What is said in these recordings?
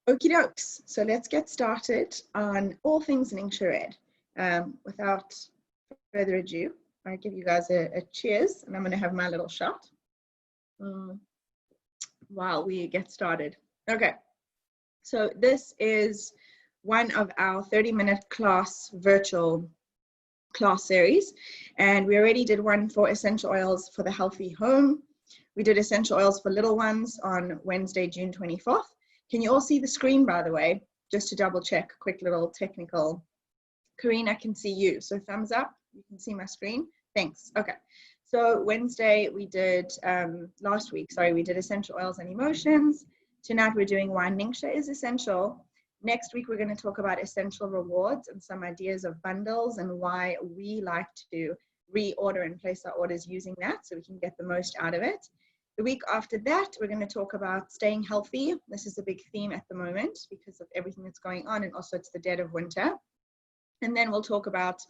Okie dokes. So let's get started on all things Ningxia Red. Without further ado, I give you guys a cheers, and I'm going to have my little shot while we get started. Okay, so this is one of our 30-minute class virtual class series, and we already did one for essential oils for the healthy home. We did essential oils for little ones on Wednesday, June 24th. Can you all see the screen, by the way? Just to double check, quick little technical. Karine, I can see you, so thumbs up. You can see my screen. Thanks. Okay. So Wednesday we did, last week, sorry, we did essential oils and emotions. Tonight we're doing why Ningxia is essential. Next week we're going to talk about essential rewards and some ideas of bundles and why we like to reorder and place our orders using that so we can get the most out of it. The week after that, we're going to talk about staying healthy. This is a big theme at the moment because of everything that's going on, and also it's the dead of winter. And then we'll talk about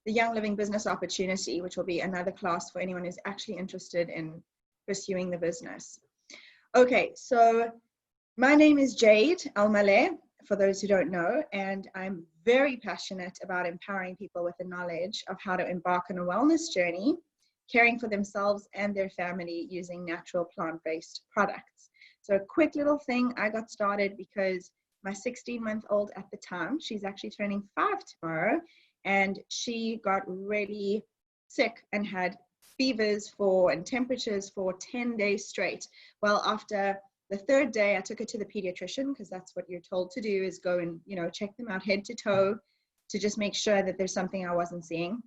the Young Living Business Opportunity, which will be another class for anyone who's actually interested in pursuing the business. Okay, so my name is Jade Almaleh, for those who don't know, and I'm very passionate about empowering people with the knowledge of how to embark on a wellness journey, caring for themselves and their family using natural plant-based products. So a quick little thing, I got started because my 16-month-old at the time, she's actually turning 5 tomorrow, and she got really sick and had fevers and temperatures for 10 days straight. Well, after the 3rd day, I took her to the pediatrician because that's what you're told to do, is go and, check them out head to toe to just make sure that there's something I wasn't seeing.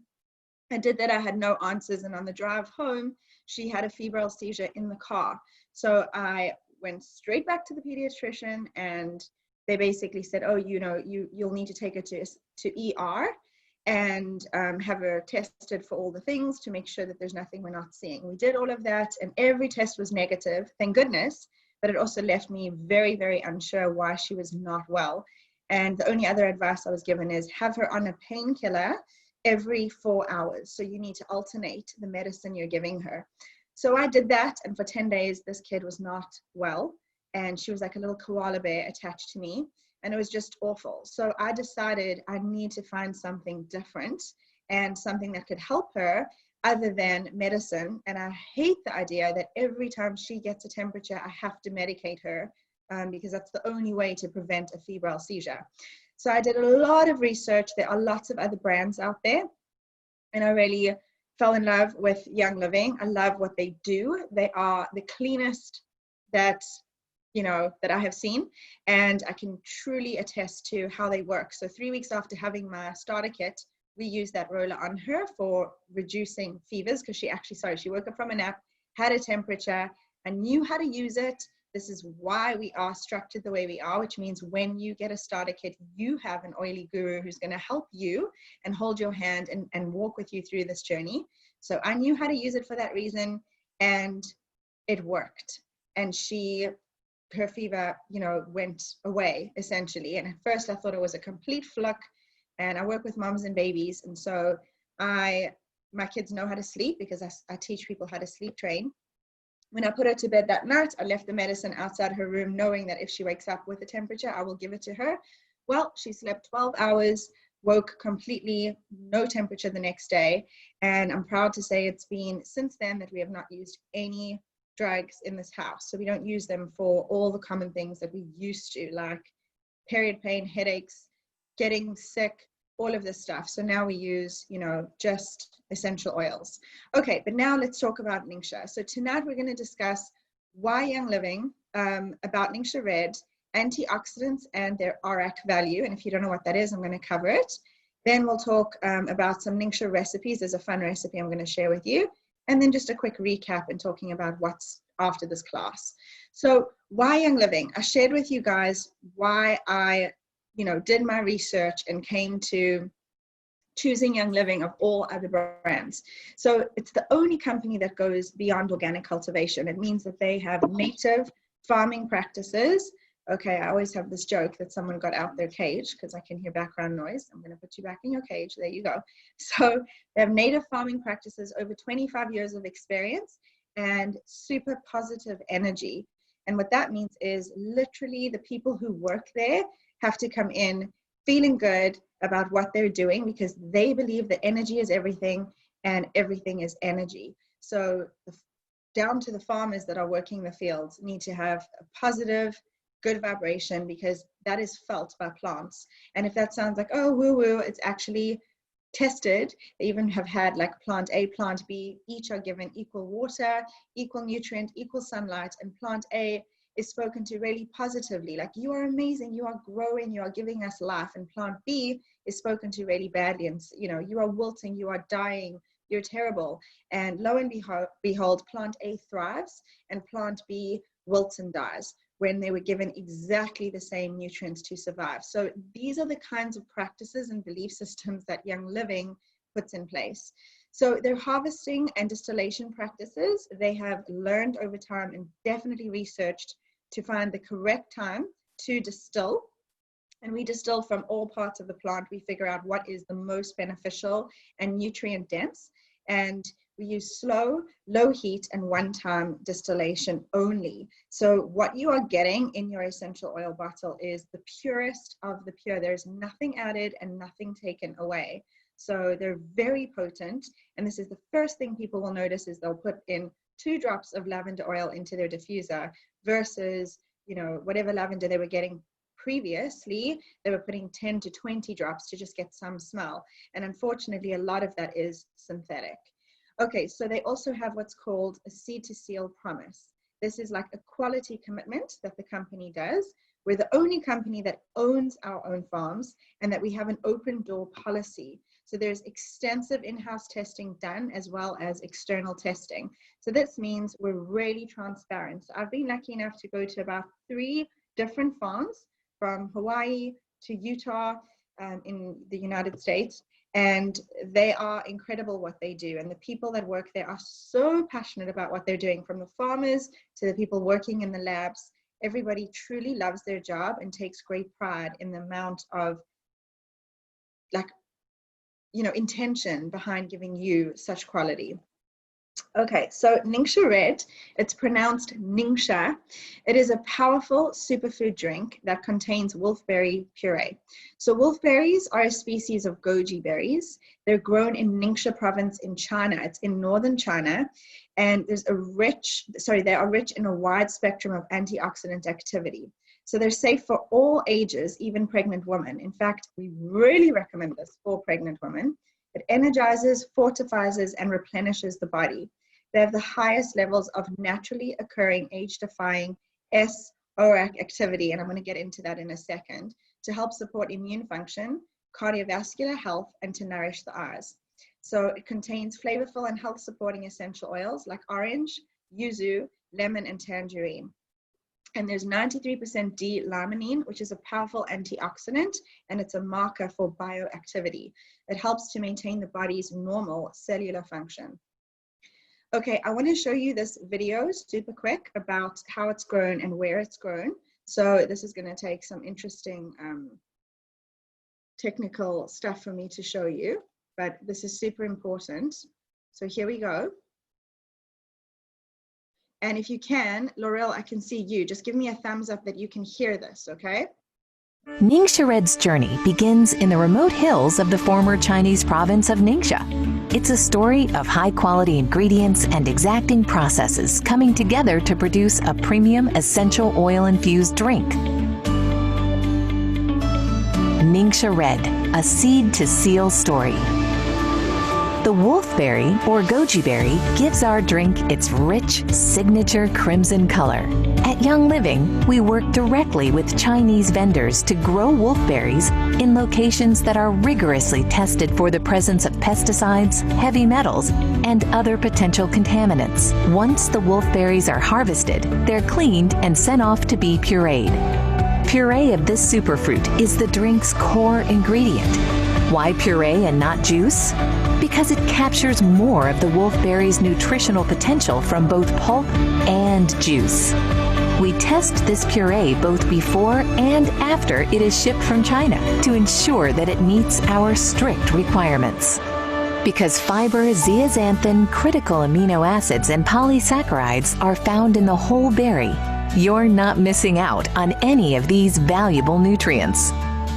I did that. I had no answers, and on the drive home, she had a febrile seizure in the car. So I went straight back to the pediatrician, and they basically said, oh, you'll need to take her to ER and have her tested for all the things to make sure that there's nothing we're not seeing. We did all of that, and every test was negative, thank goodness, but it also left me very, very unsure why she was not well. And the only other advice I was given is have her on a painkiller every 4 hours. So you need to alternate the medicine you're giving her. So I did that, and for 10 days, this kid was not well, and she was like a little koala bear attached to me, and it was just awful. So I decided I need to find something different and something that could help her other than medicine. And I hate the idea that every time she gets a temperature, I have to medicate her because that's the only way to prevent a febrile seizure. So I did a lot of research. There are lots of other brands out there, and I really fell in love with Young Living. I love what they do. They are the cleanest that I have seen, and I can truly attest to how they work. So 3 weeks after having my starter kit, we used that roller on her for reducing fevers, because she woke up from a nap, had a temperature, I knew how to use it. This is why we are structured the way we are, which means when you get a starter kit, you have an oily guru who's going to help you and hold your hand and walk with you through this journey. So I knew how to use it for that reason, and it worked. And her fever, went away essentially. And at first I thought it was a complete fluke, and I work with moms and babies. And so my kids know how to sleep because I teach people how to sleep train. When I put her to bed that night, I left the medicine outside her room, knowing that if she wakes up with a temperature, I will give it to her. Well, she slept 12 hours, woke completely, no temperature the next day. And I'm proud to say it's been since then that we have not used any drugs in this house. So we don't use them for all the common things that we used to, like period pain, headaches, getting sick, all of this stuff. So now we use, just essential oils. Okay, but now let's talk about Ningxia. So tonight we're going to discuss why Young Living, about Ningxia Red, antioxidants and their RAC value. And if you don't know what that is, I'm going to cover it. Then we'll talk about some Ningxia recipes. There's a fun recipe I'm going to share with you. And then just a quick recap and talking about what's after this class. So why Young Living? I shared with you guys why I did my research and came to choosing Young Living of all other brands. So it's the only company that goes beyond organic cultivation. It means that they have native farming practices. Okay, I always have this joke that someone got out their cage because I can hear background noise. I'm going to put you back in your cage. There you go. So they have native farming practices, over 25 years of experience, and super positive energy. And what that means is literally the people who work there have to come in feeling good about what they're doing, because they believe that energy is everything and everything is energy. So down to the farmers that are working the fields need to have a positive, good vibration, because that is felt by plants. And if that sounds like, oh, woo woo, it's actually tested. They even have had like plant A, plant B, each are given equal water, equal nutrient, equal sunlight, and plant A is spoken to really positively, like, you are amazing, you are growing, you are giving us life. And plant B is spoken to really badly, and you are wilting, you are dying, you're terrible. And lo and behold, plant A thrives and plant B wilts and dies when they were given exactly the same nutrients to survive. So these are the kinds of practices and belief systems that Young Living puts in place. So their harvesting and distillation practices, they have learned over time and definitely researched to find the correct time to distill. And we distill from all parts of the plant. We figure out what is the most beneficial and nutrient dense. And we use slow, low heat and one-time distillation only. So what you are getting in your essential oil bottle is the purest of the pure. There's nothing added and nothing taken away. So they're very potent. And this is the first thing people will notice, is they'll put in 2 drops of lavender oil into their diffuser versus, whatever lavender they were getting previously, they were putting 10 to 20 drops to just get some smell. And unfortunately, a lot of that is synthetic. Okay, so they also have what's called a seed to seal promise. This is like a quality commitment that the company does. We're the only company that owns our own farms, and that we have an open door policy. So there's extensive in-house testing done as well as external testing. So this means we're really transparent. So I've been lucky enough to go to about 3 different farms, from Hawaii to Utah in the United States. And they are incredible what they do. And the people that work there are so passionate about what they're doing, from the farmers to the people working in the labs. Everybody truly loves their job and takes great pride in the amount of intention behind giving you such quality. Okay, so Ningxia Red, it's pronounced Ningxia. It is a powerful superfood drink that contains wolfberry puree. So wolfberries are a species of goji berries. They're grown in Ningxia province in China. It's in northern China, and they are rich in a wide spectrum of antioxidant activity. So they're safe for all ages, even pregnant women. In fact, we really recommend this for pregnant women. It energizes, fortifies, and replenishes the body. They have the highest levels of naturally occurring age-defying S-ORAC activity, and I'm going to get into that in a second, to help support immune function, cardiovascular health, and to nourish the eyes. So it contains flavorful and health-supporting essential oils like orange, yuzu, lemon, and tangerine. And there's 93% D-limonene, which is a powerful antioxidant, and it's a marker for bioactivity. It helps to maintain the body's normal cellular function. Okay, I want to show you this video super quick about how it's grown and where it's grown. So this is going to take some interesting technical stuff for me to show you, but this is super important. So here we go. And if you can, Laurel, I can see you. Just give me a thumbs up that you can hear this, okay? Ningxia Red's journey begins in the remote hills of the former Chinese province of Ningxia. It's a story of high-quality ingredients and exacting processes coming together to produce a premium essential oil-infused drink. Ningxia Red, a seed to seal story. The wolfberry, or goji berry, gives our drink its rich, signature crimson color. At Young Living, we work directly with Chinese vendors to grow wolfberries in locations that are rigorously tested for the presence of pesticides, heavy metals, and other potential contaminants. Once the wolfberries are harvested, they're cleaned and sent off to be pureed. Puree of this superfruit is the drink's core ingredient. Why puree and not juice? Because it captures more of the wolfberry's nutritional potential from both pulp and juice. We test this puree both before and after it is shipped from China to ensure that it meets our strict requirements. Because fiber, zeaxanthin, critical amino acids, and polysaccharides are found in the whole berry, You're not missing out on any of these valuable nutrients.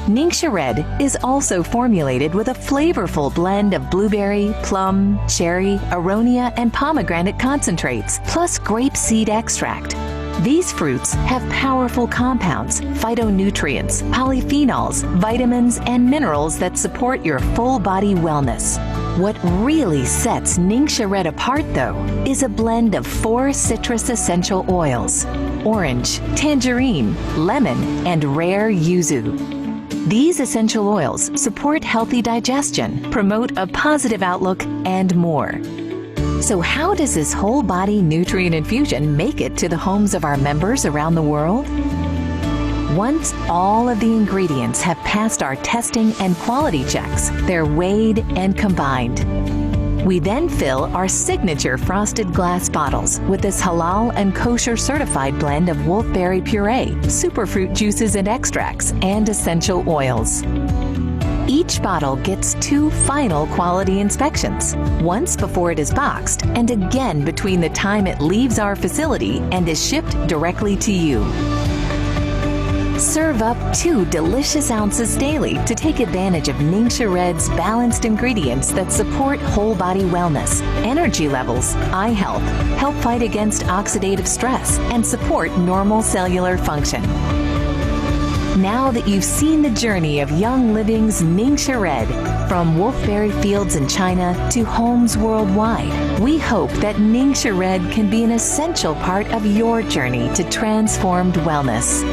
Ningxia Red is also formulated with a flavorful blend of blueberry, plum, cherry, aronia, and pomegranate concentrates, plus grape seed extract. These fruits have powerful compounds, phytonutrients, polyphenols, vitamins, and minerals that support your full body wellness. What really sets Ningxia Red apart, though, is a blend of 4 citrus essential oils: orange, tangerine, lemon, and rare yuzu. These essential oils support healthy digestion, promote a positive outlook, and more. So how does this whole body nutrient infusion make it to the homes of our members around the world? Once all of the ingredients have passed our testing and quality checks, they're weighed and combined. We then fill our signature frosted glass bottles with this halal and kosher certified blend of wolfberry puree, superfruit juices and extracts, and essential oils. Each bottle gets 2 final quality inspections, once before it is boxed and again between the time it leaves our facility and is shipped directly to you. Serve up 2 delicious ounces daily to take advantage of Ningxia Red's balanced ingredients that support whole body wellness, energy levels, eye health, help fight against oxidative stress, and support normal cellular function. Now that you've seen the journey of Young Living's Ningxia Red, from wolfberry fields in China to homes worldwide, we hope that Ningxia Red can be an essential part of your journey to transformed wellness.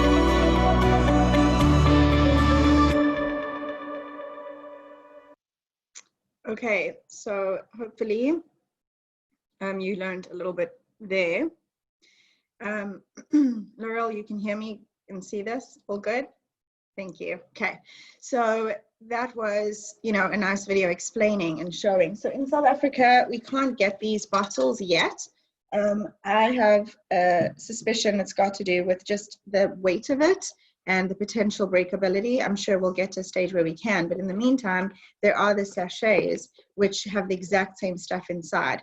Okay, so hopefully you learned a little bit there. Laurel, you can hear me and see this? All good? Thank you. Okay, so that was, a nice video explaining and showing. So in South Africa, we can't get these bottles yet. I have a suspicion it's got to do with just the weight of it and the potential breakability. I'm sure we'll get to a stage where we can, but in the meantime, there are the sachets which have the exact same stuff inside.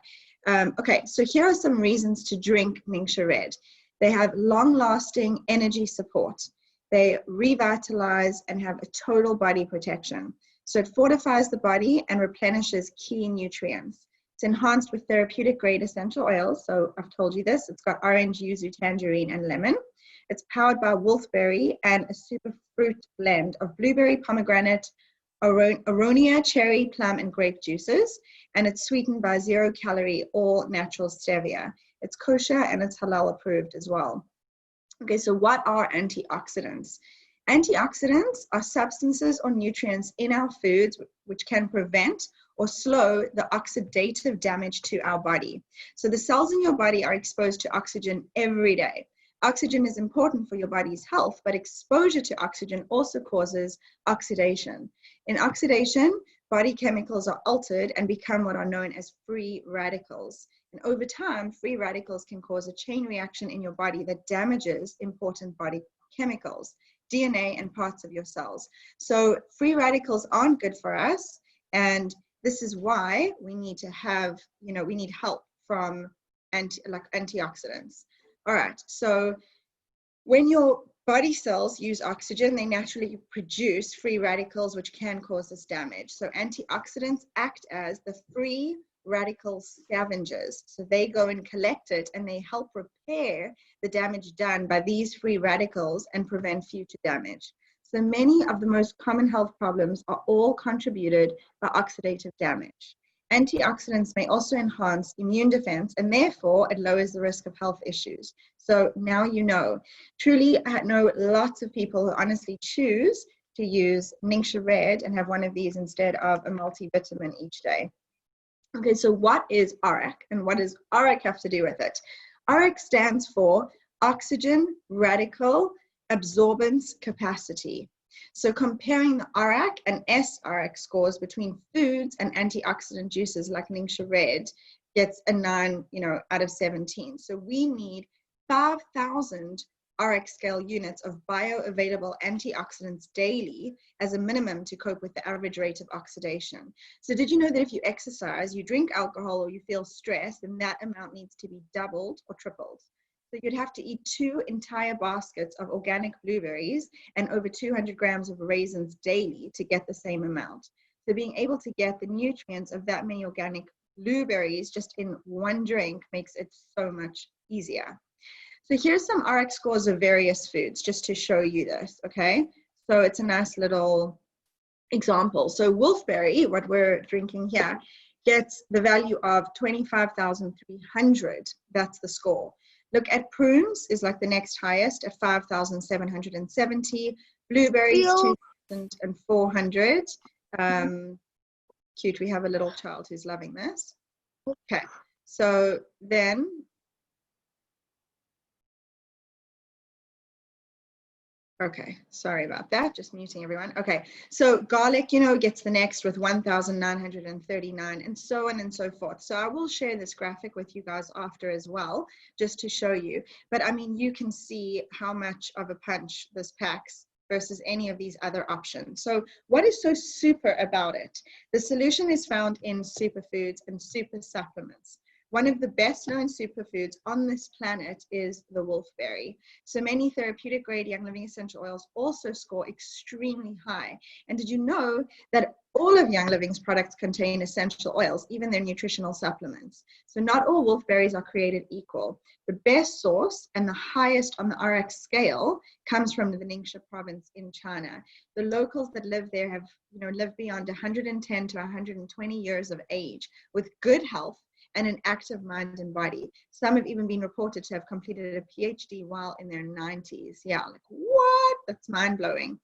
Okay, so here are some reasons to drink Ningxia Red. They have long-lasting energy support. They revitalize and have a total body protection. So it fortifies the body and replenishes key nutrients. It's enhanced with therapeutic grade essential oils. So I've told you this, it's got orange, yuzu, tangerine, and lemon. It's powered by wolfberry and a superfruit blend of blueberry, pomegranate, aronia, cherry, plum, and grape juices. And it's sweetened by 0-calorie, all natural stevia. It's kosher and it's halal approved as well. Okay, so what are antioxidants? Antioxidants are substances or nutrients in our foods which can prevent or slow the oxidative damage to our body. So the cells in your body are exposed to oxygen every day. Oxygen is important for your body's health, but exposure to oxygen also causes oxidation. In oxidation, body chemicals are altered and become what are known as free radicals. And over time, free radicals can cause a chain reaction in your body that damages important body chemicals, DNA, and parts of your cells. So free radicals aren't good for us, and this is why we need to have, we need help from antioxidants. All right, so when your body cells use oxygen, they naturally produce free radicals, which can cause this damage. So antioxidants act as the free radical scavengers. So they go and collect it, and they help repair the damage done by these free radicals and prevent future damage. So many of the most common health problems are all contributed by oxidative damage. Antioxidants may also enhance immune defense, and therefore it lowers the risk of health issues. So now you know. Truly, I know lots of people who honestly choose to use Ningxia Red and have one of these instead of a multivitamin each day. Okay, so what is ORAC, and what does ORAC have to do with it? ORAC stands for Oxygen Radical Absorbance Capacity. So comparing the ORAC and S-ORAC scores between foods and antioxidant juices like Ningxia Red gets a 9, out of 17. So we need 5,000 ORAC scale units of bioavailable antioxidants daily as a minimum to cope with the average rate of oxidation. So did you know that if you exercise, you drink alcohol, or you feel stressed, then that amount needs to be doubled or tripled? So you'd have to eat 2 entire baskets of organic blueberries and over 200 grams of raisins daily to get the same amount. So being able to get the nutrients of that many organic blueberries just in one drink makes it so much easier. So here's some RX scores of various foods just to show you this, okay? So it's a nice little example. So wolfberry, what we're drinking here, gets the value of 25,300. That's the score. Look at prunes is like the next highest at 5,770. Blueberries, 2,400. Cute, we have a little child who's loving this. Okay, so then okay, sorry about that, just muting everyone. Okay, so garlic, you know, gets the next with 1,939 and so on and so forth. So I will share this graphic with you guys after as well, just to show you. But I mean, you can see how much of a punch this packs versus any of these other options. So what is so super about it? The solution is found in superfoods and super supplements. One of the best known superfoods on this planet is the wolfberry. So many therapeutic grade Young Living essential oils also score extremely high. And did you know that all of Young Living's products contain essential oils, even their nutritional supplements? So not all wolfberries are created equal. The best source and the highest on the RX scale comes from the Ningxia province in China. The locals that live there have, you know, lived beyond 110 to 120 years of age with good health and an active mind and body. Some have even been reported to have completed a PhD while in their 90s. Yeah, like what? That's mind-blowing.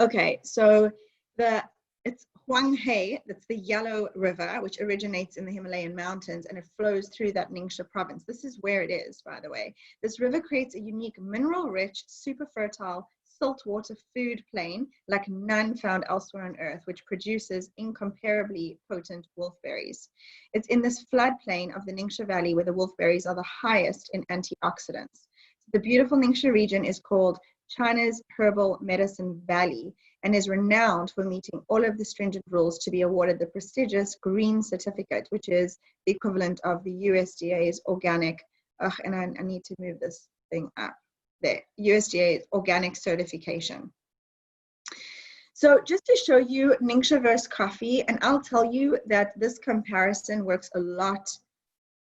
Okay, so it's Huanghe, that's the Yellow River, which originates in the Himalayan mountains, and it flows through that Ningxia province. This is where it is, by the way. This river creates a unique mineral-rich, super fertile, saltwater food plain like none found elsewhere on Earth, which produces incomparably potent wolfberries. It's in this floodplain of the Ningxia Valley where the wolfberries are the highest in antioxidants. The beautiful Ningxia region is called China's Herbal Medicine Valley and is renowned for meeting all of the stringent rules to be awarded the prestigious Green Certificate, which is the equivalent of the USDA's organic, and I need to move this thing up. The USDA organic certification. So just to show you Ningxia versus coffee, and I'll tell you that this comparison works a lot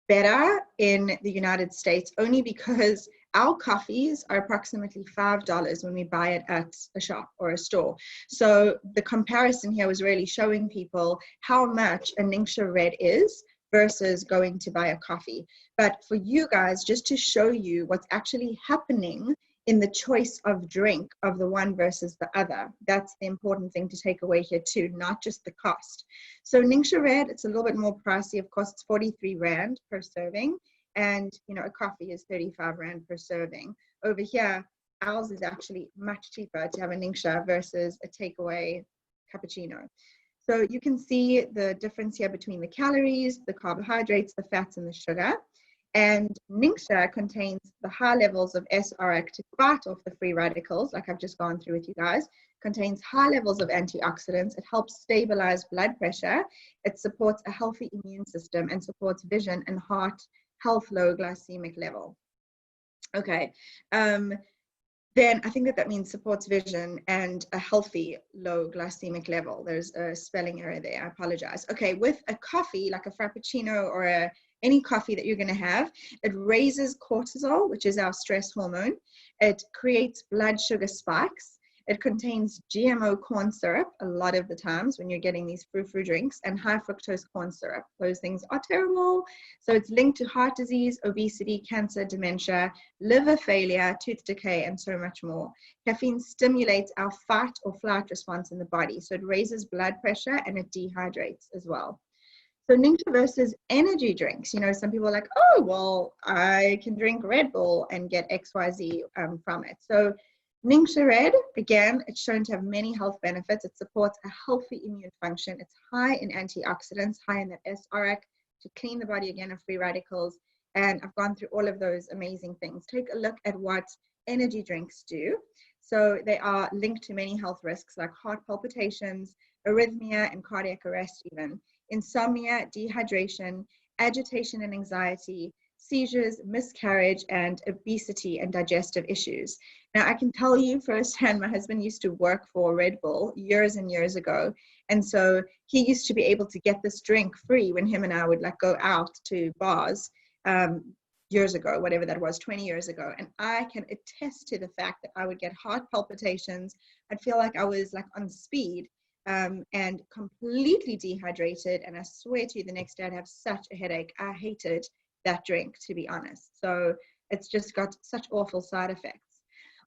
better in the United States, only because our coffees are approximately $5 when we buy it at a shop or a store. So the comparison here was really showing people how much a Ningxia Red is versus going to buy a coffee. But for you guys, just to show you what's actually happening in the choice of drink of the one versus the other, that's the important thing to take away here too, not just the cost. So Ningxia Red, it's a little bit more pricey. Of course, it's 43 Rand per serving. And, you know, a coffee is 35 Rand per serving. Over here, ours is actually much cheaper to have a Ningxia versus a takeaway cappuccino. So you can see the difference here between the calories, the carbohydrates, the fats, and the sugar. And Ningxia contains the high levels of SRX to fight off the free radicals, like I've just gone through with you guys. Contains high levels of antioxidants. It helps stabilize blood pressure. It supports a healthy immune system and supports vision and heart health, low glycemic level. Okay. Then I think that means supports vision and a healthy low glycemic level. There's a spelling error there, I apologize. Okay, with a coffee, like a Frappuccino or any coffee that you're gonna have, it raises cortisol, which is our stress hormone. It creates blood sugar spikes. It contains GMO corn syrup a lot of the times when you're getting these frou-frou drinks, and high fructose corn syrup. Those things are terrible. So it's linked to heart disease, obesity, cancer, dementia, liver failure, tooth decay, and so much more. Caffeine stimulates our fight or flight response in the body. So it raises blood pressure and it dehydrates as well. So Ningxia versus energy drinks, you know, some people are like, oh, well, I can drink Red Bull and get XYZ from it. So Ningxia Red, again, it's shown to have many health benefits. It supports a healthy immune function. It's high in antioxidants, high in that SRX to clean the body again of free radicals. And I've gone through all of those amazing things. Take a look at what energy drinks do. So they are linked to many health risks like heart palpitations, arrhythmia, and cardiac arrest even. Insomnia, dehydration, agitation and anxiety, seizures, miscarriage, and obesity and digestive issues. Now, I can tell you firsthand, my husband used to work for Red Bull years and years ago. And so he used to be able to get this drink free when him and I would like go out to bars years ago, whatever that was, 20 years ago. And I can attest to the fact that I would get heart palpitations. I'd feel like I was like on speed and completely dehydrated. And I swear to you, the next day I'd have such a headache. I hated that drink, to be honest. So it's just got such awful side effects.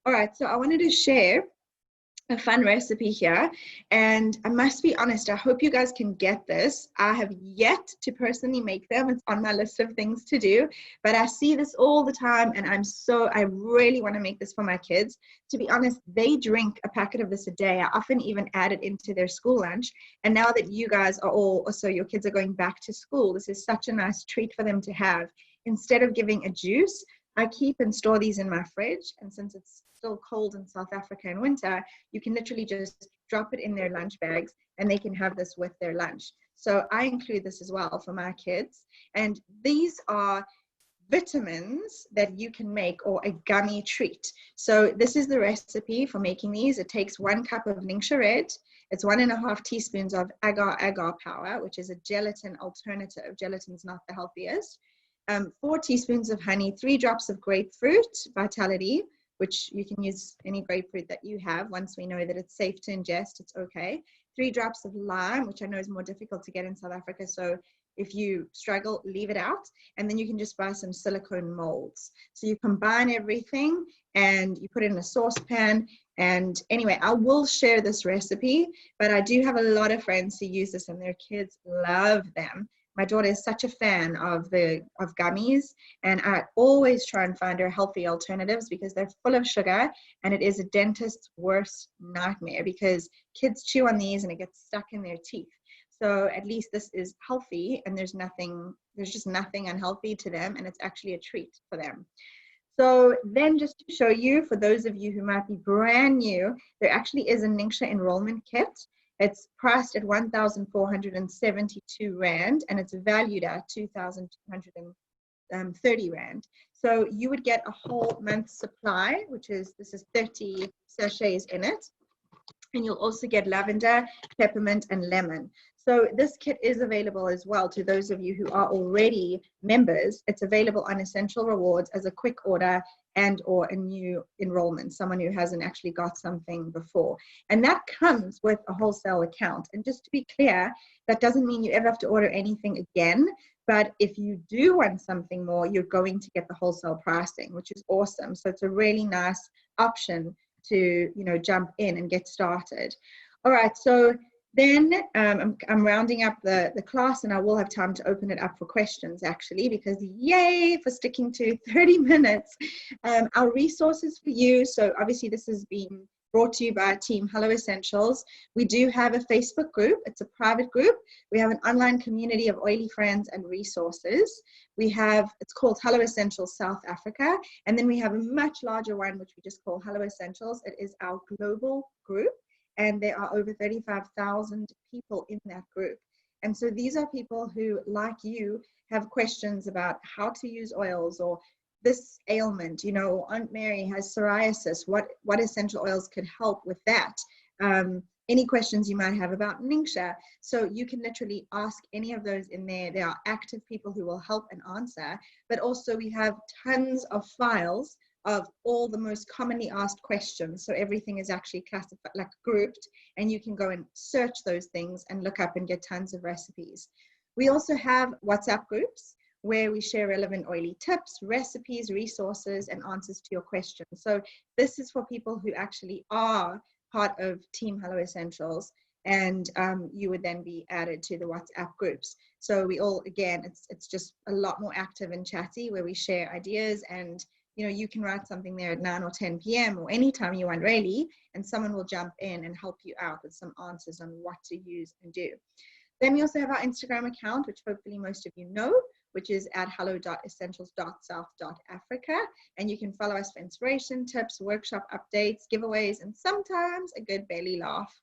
All right, so I wanted to share a fun recipe here, and I must be honest, I hope you guys can get this. I have yet to personally make them. It's on my list of things to do, but I see this all the time, and I really want to make this for my kids. To be honest, they drink a packet of this a day. I often even add it into their school lunch, and now that you guys are your kids are going back to school, this is such a nice treat for them to have. Instead of giving a juice, I keep and store these in my fridge, and since it's still cold in South Africa in winter, you can literally just drop it in their lunch bags and they can have this with their lunch. So I include this as well for my kids. And these are vitamins that you can make, or a gummy treat. So this is the recipe for making these. It takes 1 cup of Ningxia Red. It's 1.5 teaspoons of agar-agar powder, which is a gelatin alternative. Gelatin's not the healthiest. 4 teaspoons of honey, 3 drops of grapefruit Vitality, which you can use any grapefruit that you have. Once we know that it's safe to ingest, it's okay. 3 drops of lime, which I know is more difficult to get in South Africa. So if you struggle, leave it out. And then you can just buy some silicone molds. So you combine everything and you put it in a saucepan. And anyway, I will share this recipe, but I do have a lot of friends who use this and their kids love them. My daughter is such a fan of gummies, and I always try and find her healthy alternatives because they're full of sugar, and it is a dentist's worst nightmare because kids chew on these and it gets stuck in their teeth. So at least this is healthy, and there's just nothing unhealthy to them, and it's actually a treat for them. So then, just to show you, for those of you who might be brand new, there actually is a Ningxia enrollment kit. It's priced at 1,472 Rand, and it's valued at 2,230 Rand. So you would get a whole month's supply, this is 30 sachets in it. And you'll also get lavender, peppermint, and lemon. So this kit is available as well to those of you who are already members. It's available on Essential Rewards as a quick order and or a new enrollment, someone who hasn't actually got something before. And that comes with a wholesale account. And just to be clear, that doesn't mean you ever have to order anything again. But if you do want something more, you're going to get the wholesale pricing, which is awesome. So it's a really nice option to jump in and get started. All right, so then I'm rounding up the class, and I will have time to open it up for questions actually, because yay for sticking to 30 minutes. Our resources for you, so obviously this has been brought to you by Team Hello Essentials. We do have a Facebook group. It's a private group. We have an online community of oily friends and resources. It's called Hello Essentials South Africa. And then we have a much larger one, which we just call Hello Essentials. It is our global group, and there are over 35,000 people in that group. And so these are people who, like you, have questions about how to use oils, or this ailment, Aunt Mary has psoriasis, what essential oils could help with that? Any questions you might have about Ningxia. So you can literally ask any of those in there. There are active people who will help and answer, but also we have tons of files of all the most commonly asked questions. So everything is actually classified, like grouped, and you can go and search those things and look up and get tons of recipes. We also have WhatsApp groups where we share relevant oily tips, recipes, resources, and answers to your questions. So this is for people who actually are part of Team Hello Essentials, and you would then be added to the WhatsApp groups. So we all, again, it's just a lot more active and chatty, where we share ideas, and you can write something there at 9 or 10 p.m. or anytime you want really, and someone will jump in and help you out with some answers on what to use and do. Then we also have our Instagram account, which hopefully most of you know, which is at hello.essentials.south.africa. And you can follow us for inspiration, tips, workshop updates, giveaways, and sometimes a good belly laugh.